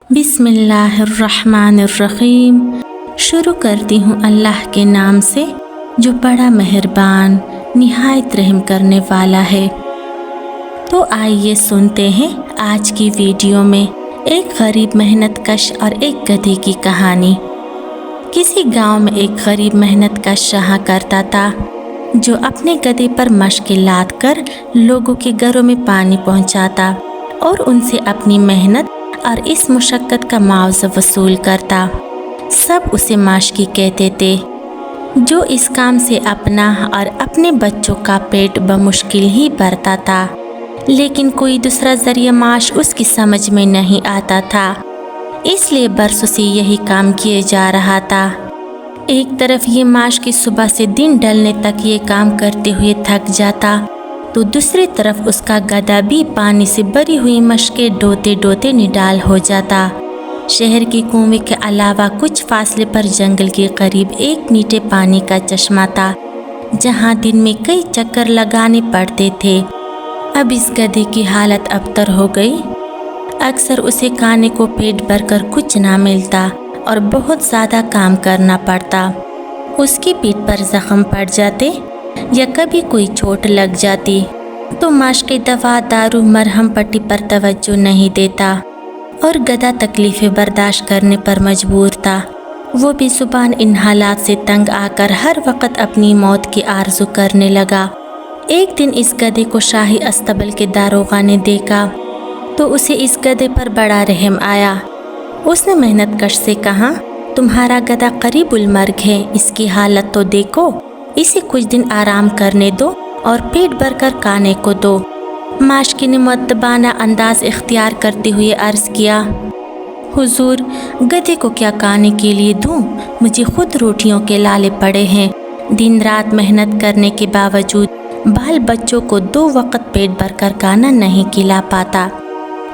बिस्मिल्लाहिर्रहमानिर्रहीम। शुरू करती हूँ अल्लाह के नाम से जो बड़ा मेहरबान निहायत रहम करने वाला है। तो आइए सुनते हैं आज की वीडियो में एक गरीब मेहनतकश और एक गधे की कहानी। किसी गांव में एक गरीब मेहनतकश रहा करता था जो अपने गधे पर मशकें लाद कर लोगों के घरों में पानी पहुंचाता और उनसे अपनी मेहनत और इस मुशक्क़त का मुआवजा वसूल करता। सब उसे माशकी कहते थे, जो इस काम से अपना और अपने बच्चों का पेट बमुश्किल ही भरता था, लेकिन कोई दूसरा ज़रिया माश उसकी समझ में नहीं आता था, इसलिए बरसों से यही काम किए जा रहा था। एक तरफ ये माश की सुबह से दिन ढलने तक ये काम करते हुए थक जाता, तो दूसरी तरफ उसका गधा भी पानी से भरी हुई मशकें ढोते ढोते निडाल हो जाता। शहर के कुएं के अलावा कुछ फासले पर जंगल के करीब एक मीठे पानी का चश्मा था, जहां दिन में कई चक्कर लगाने पड़ते थे। अब इस गधे की हालत अबतर हो गई। अक्सर उसे खाने को पेट भरकर कुछ ना मिलता और बहुत ज़्यादा काम करना पड़ता। उसकी पीठ पर जख्म पड़ जाते या कभी कोई चोट लग जाती तो माशके दवा दारू मरहम पट्टी पर तवज्जो नहीं देता और गधा तकलीफ़ें बर्दाश्त करने पर मजबूर था। वो भी ज़ुबान इन हालात से तंग आकर हर वक्त अपनी मौत की आरज़ू करने लगा। एक दिन इस गधे को शाही अस्तबल के दारोगा ने देखा तो उसे इस गधे पर बड़ा रहम आया। उसने मेहनतकश से कहा, तुम्हारा गधा करीबुल मर्ग है, इसकी हालत तो देखो, इसे कुछ दिन आराम करने दो और पेट भरकर खाने को दो। माशकी ने मुअद्दबाना अंदाज इख्तियार करते हुए अर्ज़ किया, हुजूर, गधे को क्या खाने के लिए दूं? मुझे खुद रोटियों के लाले पड़े हैं। दिन रात मेहनत करने के बावजूद बाल बच्चों को 2 वक्त पेट भरकर खाना नहीं खिला पाता।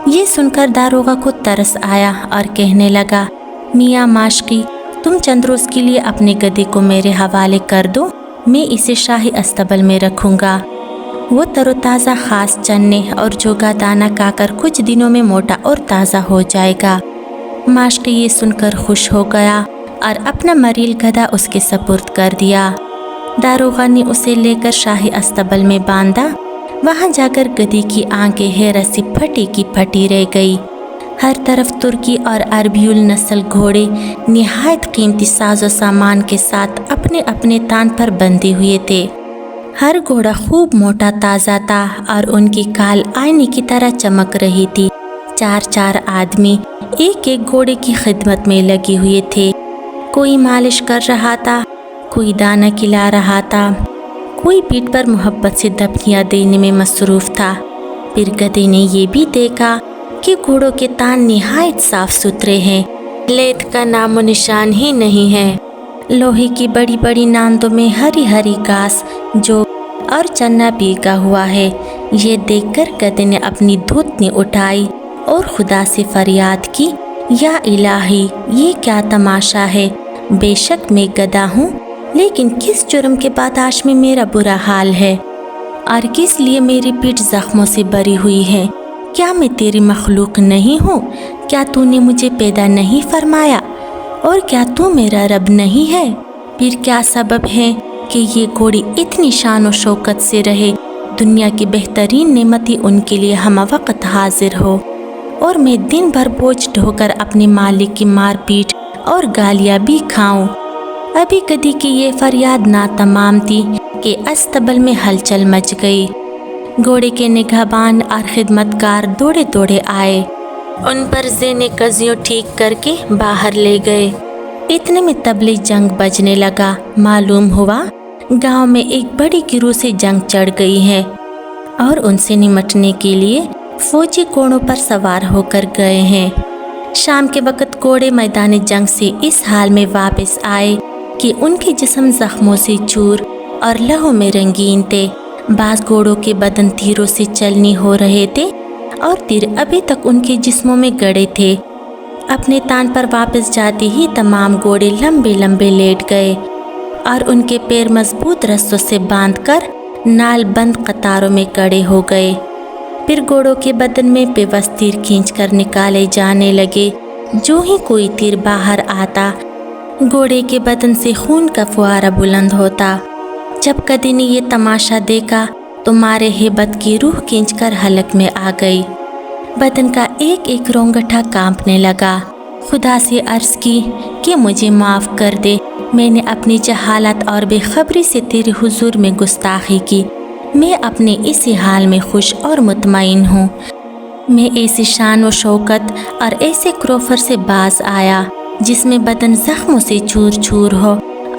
ये सुनकर दारोगा को तरस आया और कहने लगा, मियाँ माशकी, तुम चंद रोज़ के लिए अपने गधे को मेरे हवाले कर दो, मैं इसे शाही अस्तबल में रखूँगा। वो तरोताज़ा खास चन्ने और जोगा दाना खाकर कुछ दिनों में मोटा और ताज़ा हो जाएगा। माशकी ये सुनकर खुश हो गया और अपना मरील गधा उसके सपुर्द कर दिया। दारोगा ने उसे लेकर शाही अस्तबल में बांधा। वहाँ जाकर गधे की आंखें हैरत से फटी की फटी रह गई। हर तरफ तुर्की और अरबियुल नस्ल घोड़े निहायत कीमती साजो सामान के साथ अपने अपने तान पर बंधे हुए थे। हर घोड़ा खूब मोटा ताज़ा था और उनकी खाल आईने की तरह चमक रही थी। 4-4 आदमी एक एक घोड़े की खिदमत में लगे हुए थे। कोई मालिश कर रहा था, कोई दाना खिला रहा था, कोई पीठ पर मोहब्बत से दबकियाँ देने में मसरूफ़ था। फिर गधे ने ये भी देखा कि घोड़ों के तान निहायत साफ सुथरे हैं, लेद का नामो निशान ही नहीं है। लोहे की बड़ी बड़ी नांदों में हरी हरी घास जो और चन्ना भीगा हुआ है। ये देखकर गधे ने अपनी धूतनी उठाई और खुदा से फरियाद की, या इलाही, ये क्या तमाशा है। बेशक मैं गधा हूँ, लेकिन किस जुर्म के पादाश में मेरा बुरा हाल है और किस लिए मेरी पीठ जख्मों से भरी हुई है। क्या मैं तेरी मखलूक नहीं हूँ? क्या तूने मुझे पैदा नहीं फरमाया? और क्या तू मेरा रब नहीं है? फिर क्या सबब है कि ये घोड़ी इतनी शान व शौकत से रहे, दुनिया की बेहतरीन नेमत ही उनके लिए हम वक्त हाजिर हो, और मैं दिन भर बोझ ढोकर अपने मालिक की मार पीट और गालियाँ भी खाऊं। अभी गधी की ये फरियाद ना तमाम थी कि अस्तबल में हलचल मच गई। घोड़े के निगहबान और खिदमतकार दौड़े दौड़े आए, उन पर ज़ेने कज़ियों ठीक करके बाहर ले गए। इतने में तबले जंग बजने लगा। मालूम हुआ गांव में एक बड़ी गिरोह से जंग चढ़ गई है और उनसे निमटने के लिए फौजी घोड़ों पर सवार होकर गए हैं। शाम के वक्त घोड़े मैदान जंग से इस हाल में वापस आए कि उनके जिस्म जख्मों से चूर और लहू में रंगीन थे। बाज़ घोड़ों के बदन तीरों से चलनी हो रहे थे और तीर अभी तक उनके जिस्मों में गड़े थे। अपने तान पर वापस जाते ही तमाम घोड़े लंबे लंबे लेट गए और उनके पैर मजबूत रस्सों से बांधकर नाल बंद कतारों में खड़े हो गए। फिर घोड़ों के बदन में बेबस तीर खींचकर निकाले जाने लगे जो ही कोई तीर बाहर आता, घोड़े के बदन से खून का फुहारा बुलंद होता। जब कदी ने ये तमाशा देखा तो मारे हेबत की रूह खींचकर हलक में आ गई। बदन का एक एक रोंगटा कांपने लगा। खुदा से अर्ज की कि मुझे माफ़ कर दे, मैंने अपनी जहालत और बेखबरी से तेरे हुजूर में गुस्ताखी की। मैं अपने इसी हाल में खुश और मुतमईन हूँ। मैं ऐसी शान व शौकत और ऐसे क्रोफर से बाज आया जिसमें बदन जख्मों से चूर चूर हो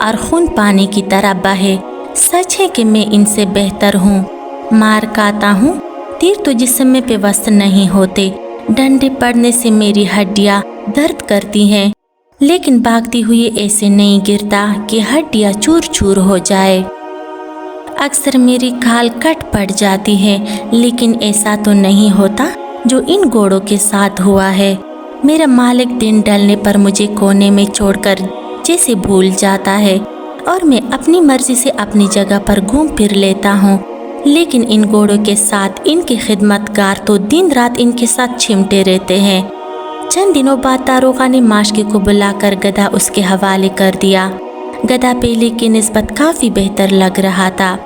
और खून पानी की तरह बहे। सच है कि मैं इनसे बेहतर हूँ। मार खाता हूँ, तीर तो जिस्म पे वस्त नहीं होते। डंडे पड़ने से मेरी हड्डियाँ दर्द करती हैं, लेकिन भागती हुई ऐसे नहीं गिरता कि हड्डियाँ चूर चूर हो जाए। अक्सर मेरी खाल कट पड़ जाती है, लेकिन ऐसा तो नहीं होता जो इन घोड़ों के साथ हुआ है। मेरा मालिक दिन ढलने पर मुझे कोने में छोड़कर जैसे भूल जाता है और मैं अपनी मर्जी से अपनी जगह पर घूम फिर लेता हूँ। लेकिन इन घोड़ों के साथ इनके खिदमतगार तो दिन रात इनके साथ चिमटे रहते हैं। चंद दिनों बाद दारोगा ने माशकी को बुलाकर गधा उसके हवाले कर दिया। गधा पहले की निस्बत काफ़ी बेहतर लग रहा था।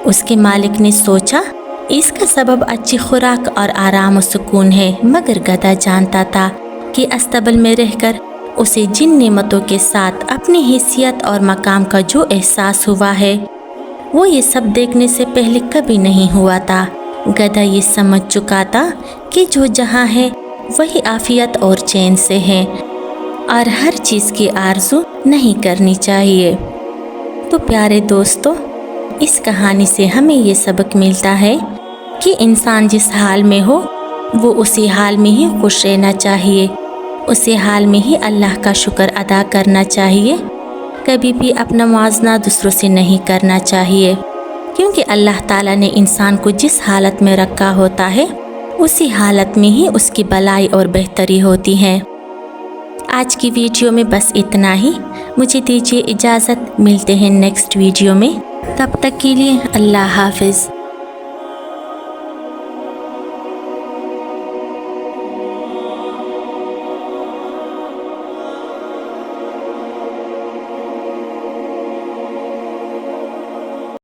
उसके मालिक ने सोचा इसका सबब अच्छी खुराक और आराम और सुकून है, मगर गधा जानता था कि अस्तबल में रहकर उसे जिन नेमतों के साथ अपनी हैसियत और मकाम का जो एहसास हुआ है वो ये सब देखने से पहले कभी नहीं हुआ था। गधा ये समझ चुका था कि जो जहाँ है वही आफियत और चैन से है और हर चीज़ की आरज़ू नहीं करनी चाहिए। तो प्यारे दोस्तों, इस कहानी से हमें ये सबक मिलता है कि इंसान जिस हाल में हो वो उसी हाल में ही खुश रहना चाहिए, उसी हाल में ही अल्लाह का शुक्र अदा करना चाहिए। कभी भी अपना मुआवजा दूसरों से नहीं करना चाहिए, क्योंकि अल्लाह ताला ने इंसान को जिस हालत में रखा होता है उसी हालत में ही उसकी भलाई और बेहतरी होती है। आज की वीडियो में बस इतना ही। मुझे दीजिए इजाज़त, मिलते हैं नेक्स्ट वीडियो में। तब तक के लिए अल्लाह हाफिज़।